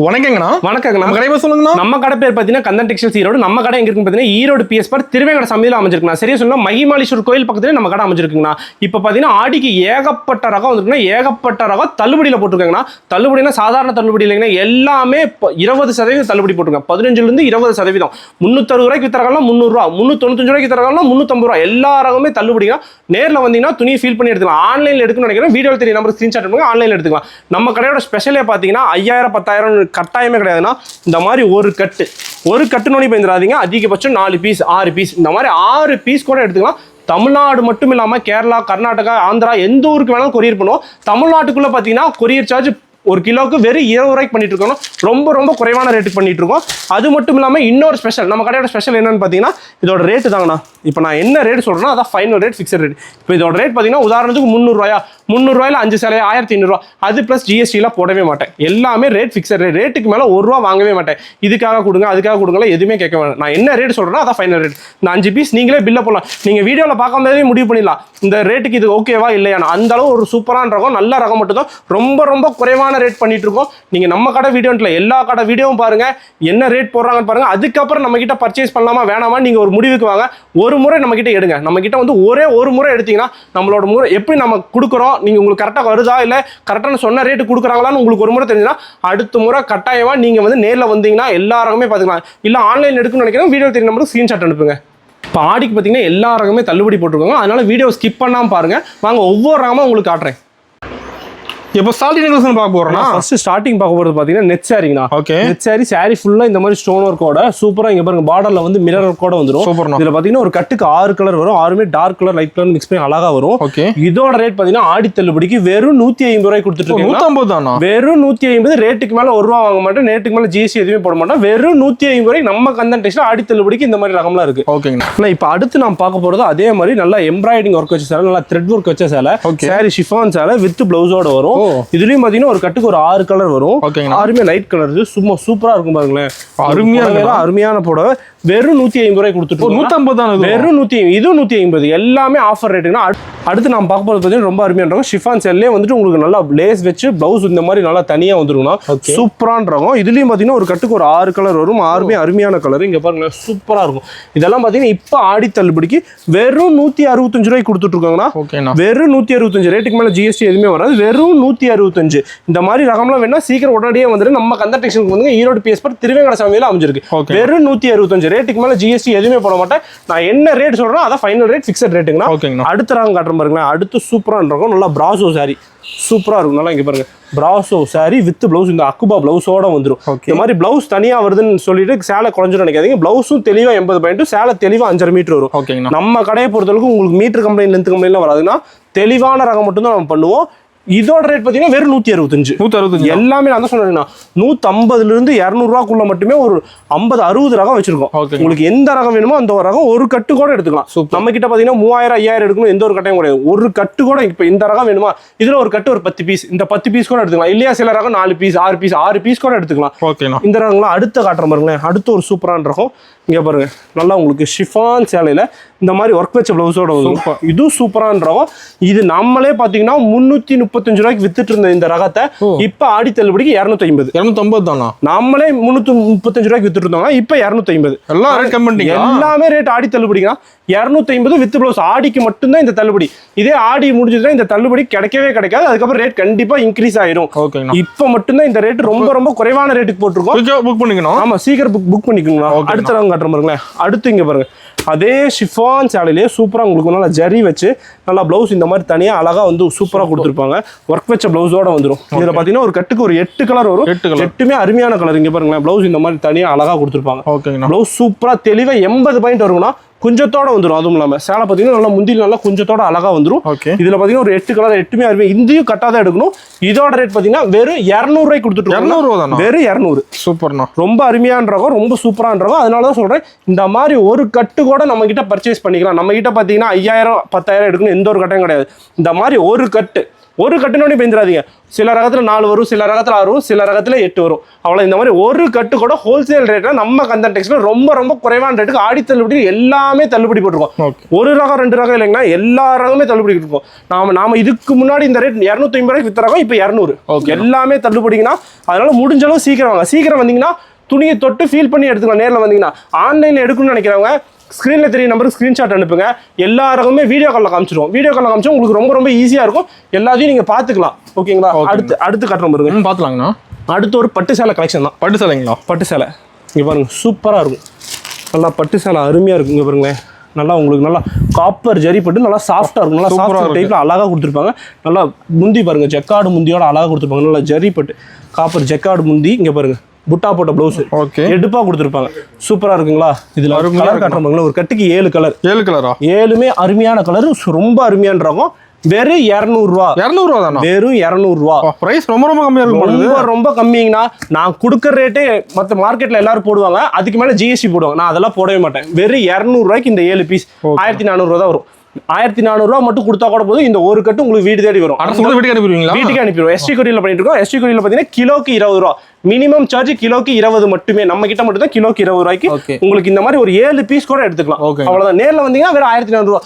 வணக்கங்கண்ணா. வணக்கங்கண்ணா. நம்ம கடை பேர் சொல்லுங்கண்ணா. நம்ம கடை பேர் பார்த்தீங்கன்னா கந்தன் டெக்ஸ்டைல்ஸ் ஈரோடு. நம்ம கடை எங்க இருக்குன்னு பார்த்தீங்கன்னா ஈரோடு பிஎஸ் பார்க் திருவேங்கட சமையல் அமைஞ்சிருக்குண்ணா. சரியா சொன்னா மகிமாலீஸ்வரர் கோயில் பக்கத்துல நம்ம கடை அமைஞ்சிருக்குங்கண்ணா. இப்போ பார்த்தீங்கன்னா ஆடிக்கு ஏகப்பட்ட ரகம் வந்துருக்குன்னா, ஏகப்பட்ட ரகம் தள்ளுபடியில் போட்டிருக்காங்கண்ணா. தள்ளுபடினா சாதாரண தள்ளுபடி இல்லைங்கன்னா எல்லாமே 20% தள்ளுபடி போட்டிருக்காங்க. 15% 20%. 360 ரூபாய்க்கு வித்த ரகம்லாம் 300 ரூபா, 395 ரூபாய்க்கு வித்த ரகம்லாம் 350 ரூபா. எல்லா ரகமே தள்ளுபடிங்க. நேரில் வந்தீங்கன்னா துணியை ஃபீல் பண்ணி எடுத்துக்கலாம். ஆன்லைனில் எடுக்கணும்னு நினைக்கிறேன், வீடியோ தெரிய நம்பர் ஸ்கிரீன்ஷாட் பண்ணுங்க, ஆன்லைனில் எடுத்துக்கலாம். நம்ம கடையோட ஸ்பெஷலே பார்த்தீங்கன்னா 5000 10,000 கட்டாயமே கிடையாதுன்னா, இந்த மாதிரி ஒரு கட்டு நோனி பயந்துடாதீங்க. அதிகபட்சம் 4 பீஸ் 6 பீஸ் இந்த மாதிரி 6 பீஸ் கூட எடுத்துக்கலாம். தமிழ்நாடு மட்டும் இல்லாமல் கேரளா, கர்நாடகா, ஆந்திரா எந்த ஊருக்கு வேணாலும் கொரியர் பண்ணுவோம். தமிழ்நாட்டுக்குள்ளே பார்த்தீங்கன்னா கொரியர் சார்ஜ் ஒரு கிலோவுக்கு வெறும் 20 ரூபாய்க்கு பண்ணிட்டு இருக்கோம். ரொம்ப குறைவான ரேட்டுக்கு பண்ணிட்டு இருக்கோம். அது மட்டும் இல்லாமல் இன்னொரு ஸ்பெஷல், நம்ம கடையோட ஸ்பெஷல் என்னன்னு பார்த்தீங்கன்னா இதோட ரேட்டு தாங்கண்ணா. இப்போ நான் என்ன ரேட் சொல்கிறேன்னா அதான் ஃபைனல் ரேட், ஃபிக்ஸட் ரேட். இப்போ இதோட ரேட் பார்த்தீங்கன்னா உதாரணத்துக்கு 300 ரூபாயில் 5 சேலை 1500 ரூபா. அது ப்ளஸ் ஜிஎஸ்டிலாம் போடவே மாட்டேன். எல்லாமே ரேட் ஃபிக்ஸட் ரேட். ரேட்டுக்கு மேலே 1 ரூபா வாங்கவே மாட்டேன். இதுக்காக கொடுங்க அதுக்காக கொடுங்களா எதுவுமே கேட்க வேண்டாம். நான் என்ன ரேட் சொல்கிறேன்னா அதான் ஃபைனல் ரேட். இந்த 5 பீஸ் நீங்களே பில்லை போடலாம். நீங்கள் வீடியோவில் பார்க்கும்போதே முடிவு பண்ணிடலாம் இந்த ரேட்டுக்கு இது ஓகேவா இல்லையானா. அந்த அளவு ஒரு சூப்பரான ரகம், நல்ல ரகம் மட்டும் தான். ரொம்ப குறைவான ரேட் பண்ணிட்டு இருக்கோம். நீங்கள் நம்ம கடை வீடியோன்ல எல்லா கடை வீடியோவும் பாருங்க, என்ன ரேட் போடுறாங்கன்னு பாருங்க. அதுக்கப்புறம் நம்ம கிட்ட பர்ச்சேஸ் பண்ணலாமா வேணாமா நீங்கள் ஒரு முடிவுக்கு வாங்க. ஒரு முறை நம்ம கிட்ட எடுங்க. நம்ம கிட்ட வந்து ஒரே ஒரு முறை எடுத்தீங்கன்னா நம்மளோட முறை எப்படி நம்ம கொடுக்குறோம், நீங்கள் உங்களுக்கு கரெக்டாக வருதா இல்லை கரெக்டான சொன்ன ரேட்டு கொடுக்குறாங்களான்னு உங்களுக்கு ஒரு முறை தெரிஞ்சுன்னா அடுத்த முறை கட்டாயமாக நீங்கள் வந்து நேரில் வந்தீங்கன்னா எல்லா ரகமே பார்த்துக்கலாம். இல்லை ஆன்லைன் எடுக்கணும்னு நினைக்கிறேன், வீடியோ தெரிய நம்பருக்கு ஸ்க்ரீன்ஷாட் அனுப்புங்க. இப்போ ஆடிக்கு பார்த்தீங்கன்னா எல்லா ரகமே தள்ளுபடி போட்டிருக்காங்க. அதனால வீடியோ ஸ்கிப் பண்ணாமல் பாருங்க. வாங்க ஒவ்வொரு ரகமாக உங்களுக்கு காட்டுறேன். இப்போ ஸ்டார்டிங் கலெக்ஷன் பார்க்க போறோம்னா ஃபர்ஸ்ட் ஸ்டார்டிங் பார்க்க போறது பாத்தீங்கன்னா நெட் சாரிங்கண்ணா. ஓகே, நெட் சாரி ஃபுல்லா இந்த மாதிரி ஸ்டோன் ஒர்க்கோட சூப்பரா இங்க பாருங்க பார்டர்ல வந்து மிரர் ஒர்க்கோட வந்துரும். சூப்பர்ண்ணா. இதுல பாத்தீங்கன்னா ஒரு கட்டுக்கு 6 கலர் வரும். 6மே dark colour light colour mix பண்ணி அழகா வரும். ஓகே, இதோட ரேட் பாத்தீங்கன்னா ஆடி தள்ளுபடிக்கு வெறும் 150 ரூபாய் கொடுத்துட்டு இருக்கோம். 150 தானா? வெறும் 150. ரேட்டுக்கு மேல 1 ரூபா வாங்க மாட்டேன், ரேட்டுக்கு மேல ஜிஎஸ்டி எதுவுமே போட மாட்டோம். வெறும் 150 ரூபாய் நம்ம கந்தன் டெக்ஸ்டைல்ஸ்ல ஆடி தள்ளுபடிக்கு இந்த மாதிரி ரகம்லாம் இருக்கு. ஓகேங்கண்ணா. இப்போ அடுத்து நாம் பார்க்க போறது அதே மாதிரி நல்லா எம்ப்ராய்டிங் ஒர்க் வச்ச சேலை, நல்லா த்ரெட் ஒர்க் வச்ச சேலை, சாரி ஷிஃபான் சேலை வித் பிளவுஸோட வரும். இதுலயும் பாத்தீங்கன்னா ஒரு கட்டுக்கு ஒரு 6 கலர் வரும். 6மே லைட் கலர். சும்மா சூப்பரா இருக்கும் பாருங்களேன். அருமையான புடவை. வெறும் 150 ரூபாய் கொடுத்துட்டு 150 தான். வெறும் 150. இதுவும் 150. எல்லாமே ஆஃபர் ரேட்டுனா. அடுத்து நம்ம பார்க்க போறது பார்த்தீங்கன்னா ரொம்ப அருமையான ரகம். ஷிஃபான் சேல்லே வந்துட்டு உங்களுக்கு நல்லா லேஸ் வச்சு பிளவுஸ் இந்த மாதிரி நல்லா தனியா வந்துருக்கும்னா சூப்பரான ரகம். இதுலயும் பாத்தீங்கன்னா ஒரு கட்டுக்கு ஒரு 6 கலர் வரும். 6மே அருமையான கலர். இங்க பாருங்க சூப்பரா இருக்கும். இதெல்லாம் பாத்தீங்கன்னா இப்ப ஆடி தள்ளுபடிக்கு வெறும் 165 ரூபாய்க்கு கொடுத்துட்டு இருக்காங்கன்னா. வெறும் 165. ரேட்டுக்கு மேல ஜிஎஸ்டி எதுவுமே வராது. வெறும் 165. இந்த மாதிரி ரகம்லாம் வேணா சீக்கிரம் உடனடியே வந்துட்டு நம்ம கந்தன் டெக்ஸ்டைல்ஸ்க்கு வந்து ஈரோடு பிஎஸ் பார்க் திருவேங்கட சமையல் அமைஞ்சிருக்கு. வெறும் 165. ரேட்டுக்கு மேல ஜிஎஸ்டி எதுவுமே போட மாட்டேன். நான் என்ன ரேட் சொல்றேன் அதான் ஃபைனல் ரேட், ஃபிக்ஸட் ரேட்டுங்கண்ணா. அடுத்த ரகம் காட்டுறேன் பாருங்களேன். அடுத்து சூப்பரான ரகம். நல்லா பிராசோ சாரி சூப்பரா இருக்கும். நல்லா இங்க பாருங்க பிராசோ சாரி வித் பிளவுஸ். இந்த அக்குபா பிளவுஸோட வந்துடும். இந்த மாதிரி பிளவுஸ் தனியா வருதுன்னு சொல்லிட்டு சேலை குறைஞ்சிடும் நினைக்காதீங்க. பிளவுஸும் தெளிவா 80 பாயிண்ட், சேலை தெளிவா 5.5 மீட்டர் வரும். நம்ம கடையை பொறுத்தளவுக்கு உங்களுக்கு மீட்டர் கம்ப்ளைண்ட் லென்த் கம்ப்ளைண்ட்லாம் வராதுன்னா தெளிவான ரகம் மட்டும் தான் நம்ம பண்ணுவோம். இதோட ரேட் பார்த்தீங்கன்னா வெறும் 165. எல்லாமே நான் தான் சொன்னேன்னா 150 இருந்து 200 ரூபாக்குள்ள மட்டுமே ஒரு 50-60 ரகம் வச்சிருக்கோம். உங்களுக்கு எந்த ரகம் வேணுமோ அந்த ஒரு ரகம் ஒரு கட்டு கூட எடுத்துக்கலாம். நம்ம கிட்ட பார்த்தீங்கன்னா 3000-5000 எடுக்கணும், எந்த ஒரு கட்டையும் கிடையாது. ஒரு கட்டு கூட இப்போ இந்த ரகம் வேணுமா இதுல ஒரு கட்டு ஒரு 10 பீஸ், இந்த 10 பீஸ் கூட எடுத்துக்கலாம். இல்லையா சில ரகம் 4 பீஸ் 6 பீஸ் கூட எடுத்துக்கலாம். இந்த ரகம்லாம் அடுத்த காட்டுற பாருங்களேன். அடுத்து ஒரு சூப்பரான ரகம். இங்க பாருங்க நல்லா உங்களுக்கு ஷிஃபான் சேலையில இந்த மாதிரி ஒர்க் வச்ச பிளவுஸோட வரும். இதுவும் சூப்பரான ரகம். இது நம்மளே பாத்தீங்கன்னா 335 ரூபாய்க்கு வித்துட்டு இருந்த இந்த ரகத்தை இப்ப ஆடி தள்ளுபடிக்கு 250 தானா? நம்மளே 335 ரூபாய்க்கு வித்துட்டு இருந்தோம்னா இப்ப 250. எல்லாமே ரேட் ஆடி தள்ளுபடினா 250 வித் பிளவுஸ். ஆடிக்கு மட்டும்தான் இந்த தள்ளுபடி. இதே ஆடி முடிஞ்சதுன்னா இந்த தள்ளுபடி கிடைக்கவே கிடைக்காது. அதுக்கப்புறம் ரேட் கண்டிப்பா இன்க்ரீஸ் ஆயிரும். இப்ப மட்டும்தான் இந்த ரேட் ரொம்ப குறைவான ரேட்டுக்கு போட்டிருக்கோம். புக் பண்ணிக்கணும். ஆமா சீக்கிரம் புக் பண்ணிக்கணும். அடுத்த ரகம் காட்டுற பாருங்களேன். அடுத்து இங்க பாருங்க அதே ஷிஃபான் சேலையிலேயே சூப்பரா உங்களுக்கு நல்லா ஜரி வச்சு நல்லா பிளவுஸ் இந்த மாதிரி தனியா அழகா வந்து சூப்பரா கொடுத்துருப்பாங்க. ஒர்க் வச்ச பிளவுஸோட வந்துடும். இதுல பாத்தீங்கன்னா ஒரு கட்டுக்கு ஒரு 8 கலர் வரும். 8மே அருமையான கலர். இங்க பாருங்களேன் பிளவுஸ் இந்த மாதிரி தனியா அழகா கொடுத்துருப்பாங்க. பிளவுஸ் சூப்பரா தெளிவா 80 பாயிண்ட் வரும்னா குஞ்சத்தோட வந்துடும். அதுவும் இல்லாம சேலை பாத்தீங்கன்னா நல்லா முந்தியில் நல்லா குஞ்சத்தோட அழகா வந்துடும். இதுல பாத்தீங்கன்னா ஒரு 8 கலர் 8மே அருமையா. இந்தியும் கட்டாதான் எடுக்கணும். இதோட ரேட் பாத்தீங்கன்னா வெறும் 200 ரூபாய்க்கு கொடுத்துட்டு. 200 தானா? வெறும் 200. சூப்பர்ண்ணா. ரொம்ப அருமையான ரகம், ரொம்ப சூப்பரான ரகம். அதனாலதான் சொல்றேன் இந்த மாதிரி ஒரு கட்டு கூட நம்ம கிட்ட பர்ச்சேஸ் பண்ணிக்கலாம். நம்ம கிட்ட பாத்தீங்கன்னா 5000 10,000 எடுக்கணும், எந்த ஒரு கட்டையும் கிடையாது. இந்த மாதிரி ஒரு கட்டு ஒரு கட்டுனோடனே பயந்துடாதீங்க. சில ரகத்துல 4 வரும், சில ரகத்துல 6 வரும், சில ரகத்துல 8 வரும். அவ்வளோ இந்த மாதிரி ஒரு கட்டு கூட ஹோல்சேல் ரேட்ல நம்ம கந்தன் டெக்ஸ்டைல் ரொம்ப ரொம்ப குறைவான ரேட்டுக்கு ஆடி தள்ளுபடி எல்லாமே தள்ளுபடி போட்டிருக்கோம். ஒரு ரகம் 2 ரகம் இல்லைங்கன்னா எல்லா ரகமே தள்ளுபடி இருக்கும். நாம இதுக்கு முன்னாடி இந்த ரேட் 250 ரூபாய்க்கு வித்த ரகம் இப்போ 200 எல்லாமே தள்ளுபடிங்கன்னா, அதனால முடிஞ்ச அளவு சீக்கிரம் வாங்க. சீக்கிரம் வந்தீங்கன்னா துணியை தொட்டு ஃபீல் பண்ணி எடுத்துக்கலாம். நேரில் வந்தீங்கன்னா ஆன்லைனில் எடுக்கணும்னு நினைக்கிறவங்க ஸ்க்ரீனில் தெரிய நம்பருக்கு ஸ்க்ரீன்ஷாட் அனுப்புங்க. எல்லா ரகமே வீடியோ காலில் காமிச்சிடுவோம். வீடியோ காலில் காமிச்சா உங்களுக்கு ரொம்ப ரொம்ப ஈஸியாக இருக்கும். எல்லாத்தையும் நீங்கள் பார்த்துக்கலாம். ஓகேங்களா? அடுத்து காட்டுற பாருங்க. பார்த்துலாங்கண்ணா. அடுத்து ஒரு பட்டு சேலை கலெக்ஷன் தான். பட்டு சேலைங்களா? பட்டு சேலை இங்கே பாருங்க, சூப்பராக இருக்கும். நல்லா பட்டு சேலை அருமையாக இருக்கும். இங்கே பாருங்களேன், நல்லா உங்களுக்கு நல்லா காப்பர் ஜரி பட்டு நல்லா சாஃப்டாக இருக்கும். நல்லா சாஃப்ட் டைப்பில் அழகாக கொடுத்துருப்பாங்க. நல்லா முந்தி பாருங்க, ஜக்காடு முந்தியோட அழகாக கொடுத்துருப்பாங்க. நல்லா ஜரி பட்டு காப்பர் ஜக்காடு முந்தி. இங்கே பாருங்க, புட்டா போட்ட பிளவுஸ் எடுப்பா கொடுத்துருப்பாங்க. சூப்பரா இருக்குங்களா? இதுல கலர் காட்டுறாங்க. ஒரு கட்டுக்கு 7 கலர். 7 கலரா? 7மே அருமையான கலர், ரொம்ப அருமையானறாங்க. வெறும் 200 ரூபா. 200 ரூபா தானா? வெறும் 200 ரூபா. பிரைஸ் ரொம்ப ரொம்ப கம்மியா இருக்கும். ரொம்ப ரொம்ப கம்மிங்கண்ணா. நான் கொடுக்குற ரேட்டே மற்ற மார்க்கெட்ல எல்லாரும் போடுவாங்க. அதுக்கு மேல ஜிஎஸ்டி போடுவாங்க. நான் அதெல்லாம் போடவே மாட்டேன். வெறும் 200 ரூபாய்க்கு இந்த 7 பீஸ் 1400 ரூபா தான் வரும். 1400 ரூபா மட்டும் கொடுத்தா கூட போதும். இந்த ஒரு கட்டு உங்களுக்கு வீடு தேடி வரும். வீட்டுக்கு அனுப்பிடுவீங்களா? வீட்டுக்கு அனுப்பிடுவோம். எஸ்டி கொரியர்ல பண்ணிட்டு இருக்கோம். எஸ்டி கொரியர்ல பாத்தீங்கன்னா கிலோக்கு 20 ரூபா. மினிமம் சார்ஜ் கிலோக்கு 20 மட்டுமே. நம்ம கிட்ட மட்டும் தான் கிலோக்கு 20 ரூபாய்க்கு உங்களுக்கு இந்த மாதிரி ஒரு 7 பீஸ் கூட எடுத்துக்கலாம். அவ்வளவுதான். நேர்ல வந்தீங்கன்னா வேற 1400 ரூபா.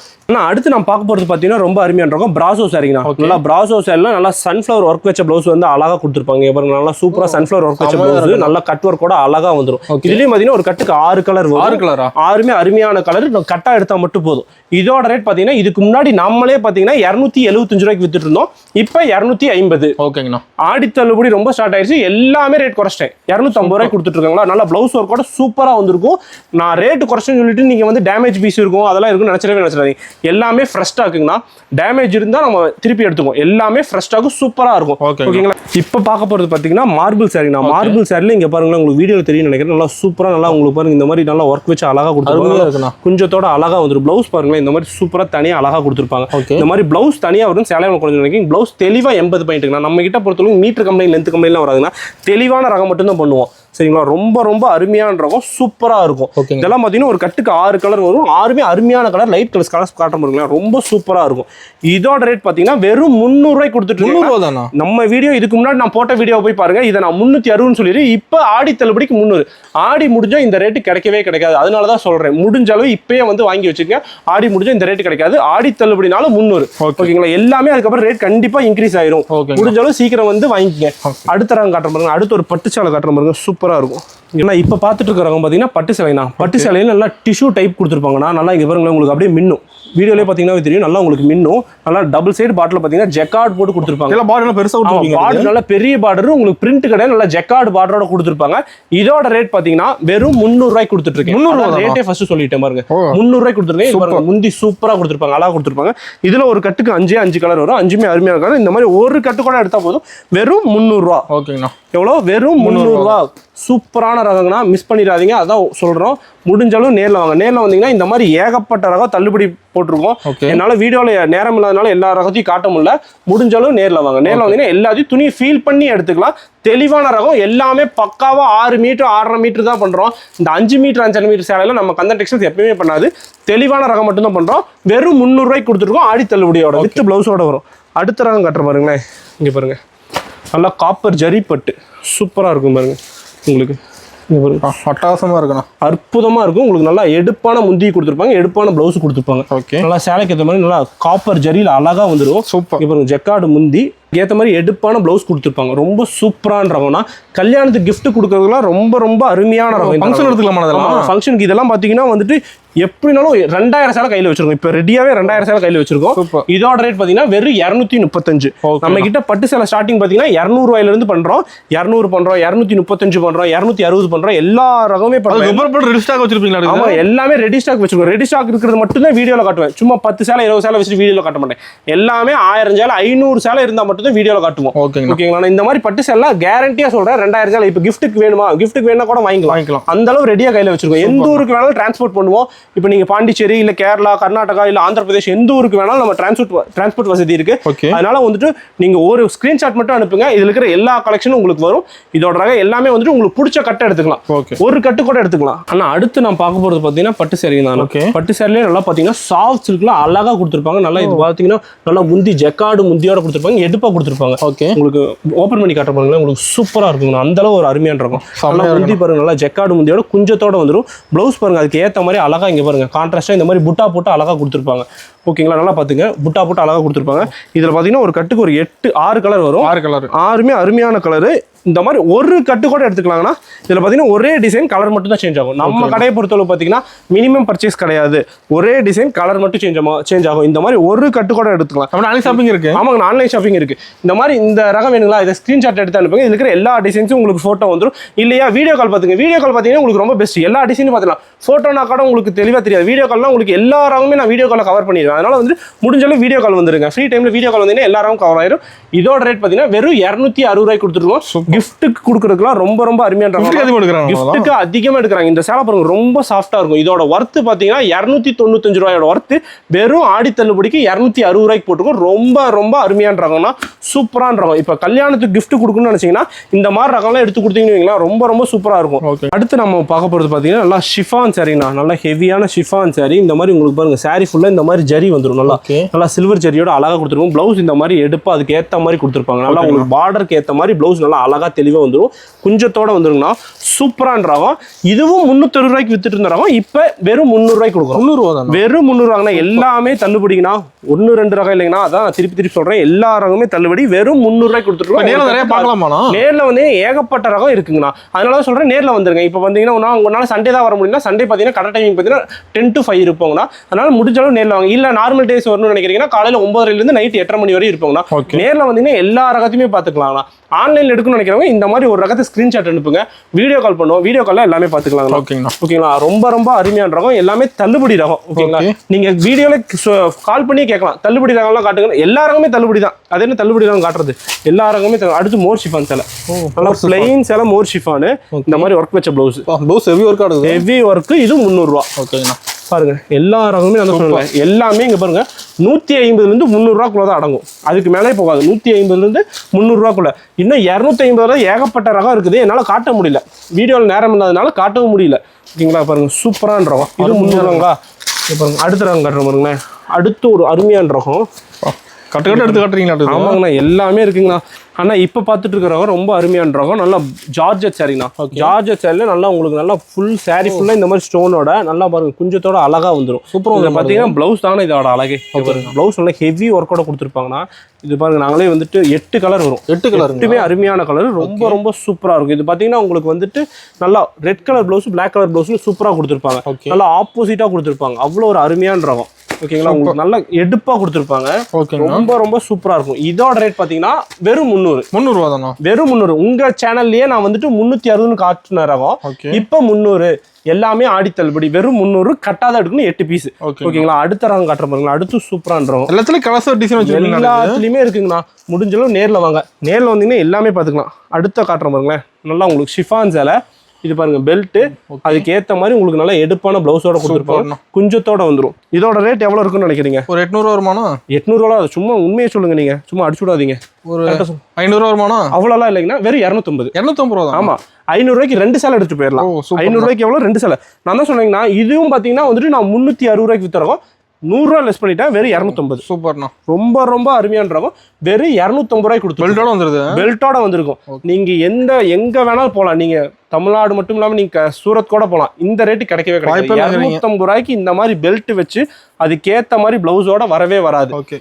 அடுத்து நான் பார்க்க போறது பாத்தீங்கன்னா ரொம்ப அருமையான இருக்கும். பிராசோ சாரிங்கண்ணா. நல்லா பிராசோ சாரில நல்லா சன்ஃபிளவர் ஒர்க் வச்ச பிளவுஸ் வந்து அழகா கொடுத்துருப்பாங்க. பாருங்க, நல்லா சூப்பரா சன்ஃபிளவர் ஒர்க் வச்ச பிளவுஸ், நல்லா கட் ஒர்க் கூட அழகா வந்துடும். இதுலயும் பாத்தீங்கன்னா ஒரு கட்டுக்கு 6 கலர் வரும். 6 கலரா? 6மே அருமையான கலர். கட்டா எடுத்தா மட்டும் போதும். இதோட ரேட் பாத்தீங்கன்னா இதுக்கு முன்னாடி நம்மளே பாத்தீங்கன்னா 275 ரூபாய்க்கு வித்துட்டு இருந்தோம். இப்ப 250. ஓகேங்கண்ணா. ஆடி தள்ளுபடி ரொம்ப ஸ்டார்ட் ஆயிடுச்சு. எல்லாமே ரேட் குறைச்சிட்டேன். 250 ரூபாய்க்கு கொடுத்துட்டு இருக்காங்களா? நல்லா பிளவுஸ் ஒர்க் கூட சூப்பரா வந்திருக்கும். நான் ரேட் குறைச்சுன்னு சொல்லிட்டு நீங்க வந்து டேமேஜ் பீஸ் இருக்கும் அதெல்லாம் இருக்கும் நினைச்சிடாதீங்க. எல்லாமே ஃப்ரெஷ் ஸ்டாக்குங்கண்ணா. டேமேஜ் இருந்தா நம்ம திருப்பி எடுத்துக்குவோம். எல்லாமே ஃப்ரெஷ் ஸ்டாக்கு சூப்பரா இருக்கும். ஓகேங்களா? இப்ப பார்க்க போறது பாத்தீங்கன்னா மார்பிள் சாரிங்கண்ணா. மார்பிள் சாரில இங்க பாருங்களேன், உங்களுக்கு வீடியோ தெரியும் நினைக்கிறேன். நல்லா சூப்பரா நல்லா உங்களுக்கு பாருங்க இந்த மாதிரி நல்லா ஒர்க் வச்சு அழகா கொடுத்துருப்பாங்க. குஞ்சத்தோட அழகா வந்துடும். பிளவுஸ் பாருங்களேன், இந்த மாதிரி சூப்பரா தனியா அழகா கொடுத்துருப்பாங்க. இந்த மாதிரி பிளவுஸ் தனியா வரும். சேலை கொஞ்சம் நினைக்கிறேன். பிளவுஸ் தெளிவா 80 பாயிண்ட்டுங்கண்ணா. நம்ம கிட்ட பொறுத்தவரைக்கும் மீட்டர் கம்பெனி லென்த் கம்பெனிலாம் வராதுன்னா தெளிவான ரகம் மட்டும் தான் பண்ணுவோம். சரிங்களா? ரொம்ப ரொம்ப அருமையான ரகம், சூப்பரா இருக்கும். இதெல்லாம் பாத்தீங்கன்னா ஒரு கட்டுக்கு 6 கலர் வரும். 6மே அருமையான கலர், லைட் கலர்ஸ் காட்ட பாருங்களா, ரொம்ப சூப்பரா இருக்கும். இதோட ரேட் பாத்தீங்கன்னா வெறும் 300 ரூபாய்க்கு கொடுத்துட்டு இருக்கோம். நம்ம வீடியோ இதுக்கு முன்னாடி நான் போட்ட வீடியோ போய் பாருங்க. இதை நான் 360 சொல்லிடு. இப்ப ஆடி தள்ளுபடிக்கு 300. ஆடி முடிஞ்சா இந்த ரேட்டு கிடைக்கவே கிடைக்காது. அதனாலதான் சொல்றேன், முடிஞ்ச அளவு இப்பயே வந்து வாங்கி வச்சுக்கங்க. ஆடி முடிஞ்சா இந்த ரேட்டு கிடைக்காது. ஆடி தள்ளுபடினால 300. ஓகேங்களா? எல்லாமே அதுக்கப்புறம் ரேட் கண்டிப்பா இன்க்ரீஸ் ஆயிரும். முடிஞ்ச அளவு சீக்கிரம் வந்து வாங்கிக்கங்க. அடுத்த ரகம் காட்டுற பாருங்க. அடுத்து ஒரு பட்டு சேலை காட்டுற பாருங்க, சூப்பரா இருக்கும். ஏன்னா இப்போ பார்த்துட்டு இருக்கிறவங்க பார்த்தீங்கன்னா பட்டு சேலைனா, பட்டு சேலையில் நல்லா டிஷ்யூ டைப் கொடுத்துருப்பாங்கண்ணா. நல்லா இங்கே பாருங்களேன், உங்களுக்கு அப்படியே மின்னும். வீடியோலேயே பார்த்தீங்கன்னா தெரியும், நல்லா உங்களுக்கு மின்னும். நல்லா டபுள் சைடு பாட்டில் பார்த்தீங்கன்னா ஜெக்கார்ட் போட்டு கொடுத்துருப்பாங்க. எல்லாம் பார்டர் பெருசாக பார்டர், நல்லா பெரிய பார்டர். உங்களுக்கு பிரிண்ட் கிடையாது, நல்லா ஜெக்கார்ட் பார்டரோட கொடுத்துருப்பாங்க. இதோட ரேட் பார்த்தீங்கன்னா வெறும் 300 ரூபாய்க்கு கொடுத்துட்டு இருக்கேன். 300 ரேட்டே ஃபர்ஸ்ட் சொல்லிட்டேன் பாருங்க. 300 ரூபாய்க்கு கொடுத்துருக்கேன். முந்தி சூப்பராக கொடுத்துருப்பாங்க, அழகாக கொடுத்துருப்பாங்க. இதில் ஒரு கட்டுக்கு 5 கலர் வரும். 5மே அருமையாக கலர். இந்த மாதிரி ஒரு கட்டு கூட எடுத்தால் போதும். வெறும் 300 ரூபா. ஓகேங்கண்ணா. எவ்வளோ? வெறும் 300 ரூபா. சூப்பரான ரகங்கண்ணா, மிஸ் பண்ணிடாதீங்க. அதான் சொல்றோம், முடிஞ்சாலும் நேரில் வாங்க. நேரில் வந்தீங்கன்னா இந்த மாதிரி ஏகப்பட்ட ரகம் தள்ளுபடி போட்டிருக்கோம். என்னால வீடியோல நேரம் இல்லாதனால எல்லா ரகத்தையும் காட்ட முடியல. முடிஞ்சாலும் நேரில் வாங்க. நேரில் வந்தீங்கன்னா எல்லாத்தையும் துணியை ஃபீல் பண்ணி எடுத்துக்கலாம். தெளிவான ரகம், எல்லாமே பக்காவா 6 மீட்டர் 6.5 மீட்டர் தான் பண்றோம். இந்த 5 மீட்டர் 5.5 மீட்டர் சேலையில நம்ம கந்தன் டெக்ஸ்டைல்ஸ் எப்பயுமே பண்ணாது. தெளிவான ரகம் மட்டும் தான் பண்றோம். வெறும் 300 ரூபாய்க்கு கொடுத்துருக்கோம். ஆடி தள்ளுபடியோட வித் பிளவுஸோட வரும். அடுத்த ரகம் கட்டுற பாருங்களேன். இங்க பாருங்க, நல்லா காப்பர் ஜரி பட்டு சூப்பரா இருக்கும் பாருங்க. உங்களுக்கு அட்டகாசமா இருக்குண்ணா, அற்புதமா இருக்கும். உங்களுக்கு நல்லா எடுப்பான முந்தி கொடுத்துருப்பாங்க, எடுப்பான பிளவுஸ் கொடுத்துருப்பாங்க. நல்லா சேலைக்கு ஏற்ற மாதிரி நல்லா காப்பர் ஜரியில் அழகா வந்துடும். சூப்பர். இப்போ ஜெக்கார்டு முந்தி ஏற்ற மாதிரி எடுப்பான பிளவுஸ் கொடுத்துருப்பாங்க. ரொம்ப சூப்பரான ரகம்னா, கல்யாணத்துக்கு கிஃப்ட் கொடுக்கறதுலாம் ரொம்ப ரொம்ப அருமையான ரகம். ஃபங்க்ஷன் எடுத்துக்கலாம். ஃபங்க்ஷனுக்கு இதெல்லாம் பார்த்தீங்கன்னா வந்துட்டு எப்படினாலும் 2000 சேலை கையில் வச்சிருக்கோம். இப்போ ரெடியாவே 2000 சேலை கையில் வச்சிருக்கோம். இதோட ரேட் பார்த்தீங்கன்னா வெறும் 235. நம்ம கிட்ட பட்டு சேலை ஸ்டார்டிங் பார்த்தீங்கன்னா 200 ரூபாயிலிருந்து பண்றோம். 200 பண்றோம், 235 பண்றோம், 260 பண்றோம். எல்லா ரகமே பண்றோம். ரெடி ஸ்டாக் வச்சிருப்பீங்களா? ஆமா, எல்லாமே ரெடி ஸ்டாக் வச்சிருக்கோம். ரெடி ஸ்டாக் இருக்கிறது மட்டும் தான் வீடியோல காட்டுவேன். சும்மா 10 சேலை 20 சேலை வச்சுட்டு வீடியோல காட்ட மாட்டேன். எல்லாமே 1000 சேலை 500 சேலை இருந்தா மட்டும் தான் வீடியோல காட்டுவோம். ஓகேங்களா? இந்த மாதிரி பட்டு சேலை கேரண்டியா சொல்றேன். 2000 சேலை இப்போ கிஃப்ட்டுக்கு வேணுமா, கிஃப்ட்டுக்கு வேணா கூட வாங்கிக்கலாம். அந்த அளவு ரெடியா கையில வச்சிருக்கோம். எந்த ஊருக்கு வேணாலும் டிரான்ஸ்போர்ட் பண்ணுவோம். இப்போ நீங்க பாண்டிச்சேரி இல்ல கேரளா, கர்நாடகா இல்ல ஆந்திர பிரதேஷ் எந்த ஊருக்கு வேணாலும் நம்ம டிரான்ஸ்போர்ட் வசதி இருக்கு. அதனால வந்துட்டு நீங்க ஒரு ஸ்கிரீன்ஷாட் மட்டும் அனுப்புங்க, இதுல இருக்கிற எல்லா கலெக்ஷனும் உங்களுக்கு வரும். இதோட ரகம் எல்லாமே வந்துட்டு உங்களுக்கு பிடிச்ச கட்டை எடுத்துக்கலாம், ஒரு கட்டு கூட எடுத்துக்கலாம். ஆனா அடுத்து நான் பார்க்க போறது பாத்தீங்கன்னா பட்டு சேரீ தான். பட்டு சேரீல நல்லா பாத்தீங்கன்னா சாஃப்ட் சில்க்ல அழகா கொடுத்துருப்பாங்க. நல்லா இது பாத்தீங்கன்னா நல்லா முந்தி ஜக்கார்டு முந்தியோட கொடுத்துருப்பாங்க, எடுப்பா கொடுத்துருப்பாங்க. உங்களுக்கு ஓபன் பண்ணி காட்ட பாருங்களேன், உங்களுக்கு சூப்பரா இருக்குங்க. அந்த அளவு ஒரு அருமையான இருக்கும். நல்லா முந்தி பாருங்க, நல்லா ஜக்கார்டு முந்தியோட குஞ்சத்தோட வந்துடும். பிளவுஸ் பாருங்க, அதுக்கு ஏத்த மாதிரி அழகா இங்க பாருங்க கான்ட்ராஸ்டா இந்த மாதிரி புட்டா போட்டு அழகா கொடுத்துருப்பாங்க. ஓகேங்களா, நல்லா பாத்துங்க, புட்டா போட்டு அழகா கொடுத்துருப்பாங்க. இதுல பாத்தீங்கன்னா ஒரு கட்டுக்கு ஒரு 6 கலர் வரும். 6 கலர், 6மே அருமையான கலரு. இந்த மாதிரி ஒரு கட்டு கூட எடுத்துக்கலாங்கன்னா இதுல பாத்தீங்கன்னா ஒரே டிசைன் கலர் மட்டும் தான் சேஞ்ச் ஆகும். நம்ம கடையை பொறுத்தளவு பாத்தீங்கன்னா மினிமம் பர்ச்சேஸ் கிடையாது, ஒரே டிசைன் கலர் மட்டும் சேஞ்ச் ஆகும். இந்த மாதிரி ஒரு கட்டு கூட எடுத்துக்கலாம். ஆன்லைன் ஷாப்பிங் இருக்கு. ஆமாங்க, ஆன்லைன் ஷாப்பிங் இருக்கு. இந்த மாதிரி இந்த ரகம் வேணுங்களா, இதை ஸ்கிரீன்ஷாட் எடுத்து அனுப்புங்க. இதுல இருக்கிற எல்லா டிசைன்ஸும் உங்களுக்கு போட்டோ வந்துடும். இல்லையா வீடியோ கால் பாத்துங்க, வீடியோ கால் பாத்தீங்கன்னா உங்களுக்கு ரொம்ப பெஸ்ட். எல்லா டிசைனும் பாத்துக்கலாம். போட்டோனா கூட உங்களுக்கு தெளிவா தெரியாது. வீடியோ கால்னா உங்களுக்கு எல்லா ரகமே நான் வீடியோ கால கவர் பண்ணிடுவேன். அதனால வந்து முடிஞ்சாலும் வீடியோ கால் வந்துருங்க. ஃப்ரீ டைம்ல வீடியோ கால் வந்தீங்கன்னா எல்லா ரகம் கவர் ஆயிரும். இதோட ரேட் பாத்தீங்கன்னா வெறும் 260 ரூபாய்க்கு கொடுத்துருவோம். கிஃப்ட்டுக்கு கொடுக்குறதுக்குலாம் ரொம்ப ரொம்ப அருமையான கிஃப்ட்டுக்கு அதிகமா எடுக்கிறாங்க. இந்த சேலை பாருங்க ரொம்ப சாஃப்டா இருக்கும். இதோட ஒர்த்து பாத்தீங்கன்னா 295 ரூபாயோட ஒர்த்து வெறும் ஆடி தள்ளுபடிக்கு 260 ரூபாய்க்கு போட்டுருக்கோம். ரொம்ப ரொம்ப அருமையான ரகம்னா சூப்பரான ரகம். இப்ப கல்யாணத்துக்கு கிஃப்ட் கொடுக்கணும்னு நினைச்சீங்கன்னா இந்த மாதிரி ரகம்லாம் எடுத்து கொடுத்தீங்கன்னா ரொம்ப ரொம்ப சூப்பரா இருக்கும். அடுத்து நம்ம பார்க்க போறது பாத்தீங்கன்னா நல்லா ஷிஃபான் சாரீனா, நல்லா ஹெவியான ஷிஃபான் சாரி. இந்த மாதிரி உங்களுக்கு பாருங்க சாரி ஃபுல்லா இந்த மாதிரி ஜரி வந்துடும். நல்லா சில்வர் ஜரியோட அழகா கொடுத்துருக்கும். பிளவுஸ் இந்த மாதிரி எடுப்பா அதுக்கு ஏத்த மாதிரி கொடுத்துருப்பாங்க. நல்லா உங்களுக்கு பார்டருக்கு ஏத்த மாதிரி பிளவுஸ் நல்லா அழகா தெளிவா வந்துடும். குஞ்சத்தோட வந்துருங்கன்னா சூப்பரான ரகம். இதுவும் 360 ரூபாய்க்கு வித்துட்டு இருந்த ரகம் இப்ப வெறும் 300 ரூபாய்க்கு கொடுக்கும். 300 தான், வெறும் 300 ரூபாய்னா எல்லாமே தள்ளுபடினா 1-2 ரகம் இல்லைங்கன்னா அதான் நான் திருப்பி சொல்றேன். எல்லா ரகமே தள்ளுபடி வெறும் 300 ரூபாய்க்கு கொடுத்துருக்கோம். நேர்ல நிறைய பார்க்கலாமா? நேர்ல வந்து ஏகப்பட்ட ரகம் இருக்குங்கண்ணா. அதனால சொல்றேன் நேர்ல வந்துருங்க. இப்ப வந்தீங்கன்னா உங்களால சண்டே தான் வர முடியும்னா சண்டே பாத்தீங்கன்னா கடை டைமிங் பாத்தீங்கன்னா 10 to 5 இருப்போங்கண்ணா. அதனால முடிஞ்சாலும் நேர்ல வாங்க. இல்ல நார்மல் டேஸ் வரணும்னு நினைக்கிறீங்கன்னா காலையில 9:30 இருந்து நைட் 8:30 மணி வரை இருப்போங்கண்ணா. நேர்ல வந்தீங்கன்னா எல்லா ரகத்தையுமே பாத்துக்கலாம். ஆன்லைன்ல எடுக்கணும்னு நினைக்கிறவங்க இந்த மாதிரி ஒரு ரகத்தை ஸ்கிரீன்ஷாட் அனுப்புங்க, வீடியோ கால் பண்ணுவோம். வீடியோ கால்ல எல்லாமே பாத்துக்கலாம். ஓகேங்களா, ரொம்ப ரொம்ப அருமையான ரகம். எல்லாமே தள்ளுபடி ரகம். ஓகேங்களா, நீங்க வீடியோல கால் பண்ணி கேட்கலாம் தள்ளுபடி ரகம்லாம் காட்டுங்க. எல்லா ரகமே தள்ளுபடி தான். அது என்ன தள்ளுபடி ரகம் காட்டுறது, எல்லா ரகமே. அடுத்து மோர் ஷிஃபான் சேலை, நல்லா பிளைன் சேலை மோர் ஷிஃபான். இந்த மாதிரி ஒர்க் வச்ச blouse, heavy work. Heavy work. இது 300 ரூபா. ஓகேங்களா, பாருங்க எல்லா ரகமே நான் சொல்லுவேன். எல்லாமே இங்க பாருங்க 150 இருந்து 300 ரூபாக்குள்ள தான் அடங்கும். அதுக்கு மேலே போகாது. 150 இருந்து 300 ரூபாக்குள்ள. இன்னும் 250 ரூபா ஏகப்பட்ட ரகம் இருக்குது. என்னால காட்ட முடியல, வீடியோவில் நேரம் இல்லாதனால காட்டவும் முடியல. ஓகேங்களா, பாருங்க சூப்பரான ரகம். இது 300 ரூபாங்களா. பாருங்க அடுத்த ரகம் காட்டுறேன் பாருங்களேன். அடுத்து ஒரு அருமையான ரகம். கட்டு எடுத்து காட்டுறீங்களா? ஆமாங்கண்ணா, எல்லாமே இருக்குங்கண்ணா. ஆனா இப்ப பாத்துட்டு இருக்கிறவங்க ரொம்ப அருமையான ரகம். நல்லா ஜார்ஜெட் சாரினா, ஜார்ஜெட் சாரில நல்லா உங்களுக்கு நல்லா ஃபுல் சாரி ஃபுல்லா இந்த மாதிரி ஸ்டோனோட நல்லா பாருங்க குஞ்சத்தோட அழகா வந்துடும். சூப்பரா பாத்தீங்கன்னா பிளவுஸ் தானே இதோட அழகே. பிளவுஸ் நல்லா ஹெவி ஒர்க்கோட கொடுத்துருப்பாங்கன்னா இது பாருங்க. நாங்களே வந்துட்டு 8 கலர் வரும். 8 கலர், 8மே அருமையான கலர். ரொம்ப ரொம்ப சூப்பரா இருக்கும். இது பாத்தீங்கன்னா உங்களுக்கு வந்துட்டு நல்லா red colour blouse, black colour blouse சூப்பரா கொடுத்துருப்பாங்க. நல்லா ஆப்போசிட்டா கொடுத்துருப்பாங்க. அவ்வளவு ஒரு அருமையான ரகம். ஓகேங்களா, உங்களுக்கு நல்லா எடுப்பா கொடுத்துருப்பாங்க. ரொம்ப ரொம்ப சூப்பரா இருக்கும். இதோட ரேட் பாத்தீங்கன்னா வெறும் 300 ரூபா தானா? வெறும் 300. உங்க சேனல்லயே நான் வந்துட்டு 360 காட்டுன ரகம். இப்ப 300. எல்லாமே ஆடி தள்ளுபடி. வெறும் 300. கட்டாத எடுக்கணும் 8 பீஸ். ஓகேங்களா, அடுத்த ரகம் காட்டுற பாருங்களா. அடுத்து சூப்பரான ரகம். எல்லாத்துலயும் கலர் டிசைன் வச்சிருக்கீங்க. எல்லாத்துலயுமே இருக்குங்கண்ணா. முடிஞ்சளவு நேர்ல வாங்க. நேர்ல வந்தீங்கன்னா எல்லாமே பாத்துக்கலாம். அடுத்த காட்டுற பாருங்களேன். நல்லா உங்களுக்கு ஷிஃபான் சேலை. இது பாருங்க பெல்ட், அதுக்கு ஏத்த மாதிரி உங்களுக்கு நல்லா எடுப்பான பிளவுஸோட கொடுத்துருப்பாங்க. குஞ்சத்தோட வந்துடும். இதோட ரேட் எவ்வளவு இருக்குன்னு நினைக்கிறீங்க? ஒரு 800 வருமானா? 800 ரூபா. சும்மா உண்மையை சொல்லுங்க, நீங்க சும்மா அடிச்சு விடாதீங்க. ஒரு 500 வருமானா? அவ்வளோலாம் இல்லைங்கன்னா வெறும் 250 ரூபா. ஆமா, 500 ரூபாய்க்கு 2 சேலை எடுத்துட்டு போயிடலாம். 500 ரூபாய்க்கு எவ்வளவு 2 சேலை. நான் தான் சொன்னீங்கன்னா இதுவும் பாத்தீங்கன்னா வந்துட்டு நான் 360 ரூபாய்க்கு வித்துறோம். 100 ரூபா லெஸ் பண்ணிட்டேன். வெறும் 250. சூப்பர்ண்ணா. ரொம்ப ரொம்ப அருமையான ரகம். வெறும் 250 ரூபாய்க்கு கொடுத்து பெல்ட்டோட வந்துருது. பெல்ட்டோட வந்திருக்கும். நீங்க எங்க வேணாலும் போகலாம். நீங்க தமிழ்நாடு மட்டும் இல்லாம நீங்க சூரத் கூட போகலாம். இந்த ரேட்டு கிடைக்கவே கிடையாது. 250 ரூபாய்க்கு இந்த மாதிரி பெல்ட் வச்சு அதுக்கேத்த மாதிரி பிளவுஸோட வரவே வராது. ஓகே,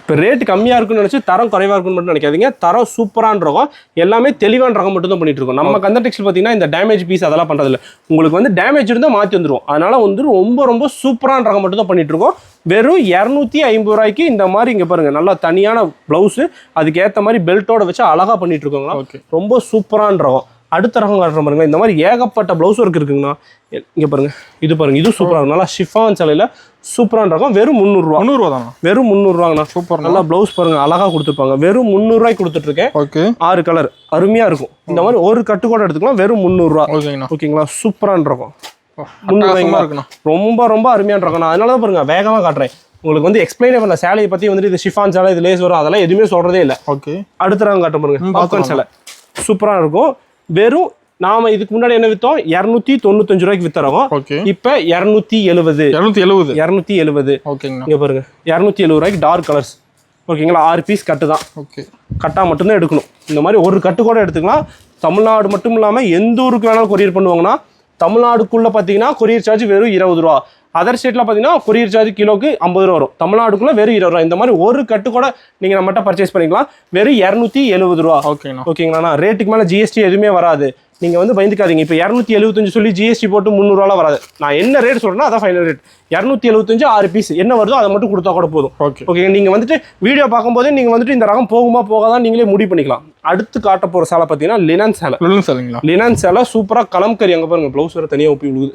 இப்போ ரேட் கம்மியாக இருக்குன்னு நினச்சி தரம் குறைவாக இருக்குன்னு மட்டும் நினைக்காதீங்க. தரம் சூப்பரான ரகம். எல்லாமே தெளிவான ரகம் மட்டும் தான் பண்ணிட்டு இருக்கோம். நம்ம கந்த டெக்ஸ்டைல் பார்த்தீங்கன்னா இந்த டேமேஜ் பீஸ் அதெல்லாம் பண்ணுறதில்ல. உங்களுக்கு வந்து டேமேஜ் இருந்தால் மாற்றி வந்துடும். அதனால வந்து ரொம்ப ரொம்ப சூப்பரான ரகம் மட்டும் தான் பண்ணிட்டு இருக்கோம். வெறும் 250 ரூபாய்க்கு இந்த மாதிரி இங்கே பாருங்க நல்லா தனியான பிளவுஸு அதுக்கு ஏற்ற மாதிரி பெல்ட்டோட வச்சு அழகாக பண்ணிட்டு இருக்கோங்களா. ரொம்ப சூப்பரான ரகம். அடுத்த ரகம் காட்டுற பாருங்க. இந்த மாதிரி ஏகப்பட்ட பிளவுஸ் ஒர்க் இருக்குங்கண்ணா. இங்கே பாருங்க, இது பாருங்க, இது சூப்பராக இருக்கும். நல்லா ஷிஃபான் சேலையில் சூப்பரான ரகம். வெறும் 300 ரூபா. 300 தான். வெறும் 300 ரூபாங்கண்ணா. சூப்பர். நல்லா பிளவுஸ் பாருங்க அழகா கொடுத்துருப்பாங்க. வெறும் 300 ரூபாய்க்கு கொடுத்துட்டு இருக்கேன். 6 கலர் அருமையா இருக்கும். இந்த மாதிரி ஒரு கட்டு கூட எடுத்துக்கலாம். வெறும் 300 ரூபா. ஓகேங்களா, சூப்பரான ரகம். 300 ரொம்ப ரொம்ப அருமையான ரகம். நான் அதனால தான் பாருங்க வேகமா காட்டுறேன் உங்களுக்கு வந்து எக்ஸ்பிளைனே பண்ணல. சேலையை பத்தி வந்துட்டு இது ஷிஃபான் சேலை, இது லேஸ் வரும், அதெல்லாம் எதுவுமே சொல்றதே இல்லை. ஓகே, அடுத்த ரகம் காட்ட பாருங்க. பாப்கார்ன் சேலை சூப்பரா இருக்கும். வெறும் நாம இதுக்கு முன்னாடி என்ன வித்தோம், 295 ரூபாய்க்கு வித்த ரகம். இப்ப 270. ஓகேங்க, இங்க பாருங்க 270 ரூபாய்க்கு டார்க் கலர்ஸ். ஓகேங்களா, 6 பீஸ் கட்டு தான். ஓகே, கட்டா மட்டும்தான் எடுக்கணும். இந்த மாதிரி ஒரு கட்டு கூட எடுத்துக்கலாம். தமிழ்நாடு மட்டும் இல்லாமல் எந்த ஊருக்கு வேணாலும் கொரியர் பண்ணுவாங்கன்னா, தமிழ்நாடுக்குள்ளே பார்த்தீங்கன்னா கொரியர் சார்ஜ் வெறும் 20 ரூபா. அதர் ஸ்டேட்டில் பார்த்தீங்கன்னா கொரியர் சார்ஜ் கிலோக்கு 50 ரூபா வரும். தமிழ்நாடுக்குள்ளே வெறும் 20 ரூபா. இந்த மாதிரி ஒரு கட்டு கூட நீங்கள் நம்மகிட்ட பர்ச்சேஸ் பண்ணிக்கலாம். வெறும் 270 ரூபா. ஓகேங்களா, ரேட்டுக்கு மேலே ஜிஎஸ்டி எதுவுமே வராது. நீங்கள் வந்து பயந்துக்காதீங்க. இப்போ 275 சொல்லி ஜிஎஸ்டி போட்டு 300 ரூபாலாம் வராது. நான் என்ன ரேட் சொல்கிறேன்னா அதான் ஃபைனல் ரேட். 275 6 பீஸ் என்ன வருதோ அதை மட்டும் கொடுத்தா கூட போதும். ஓகே, நீங்கள் வந்துட்டு வீடியோ பார்க்கும்போதே நீங்கள் வந்துட்டு இந்த ரகம் போகுமா போகாதான் நீங்களே முடிவு பண்ணிக்கலாம். அடுத்து காட்ட போகிற சேலை பார்த்தீங்கன்னா லினன் சேலை. லினன் சேலை சூப்பராக கலம்கரி. அங்கே பாருங்க ப்ளவுஸ் வேறு தனியாக ஒப்பி விழுகுது.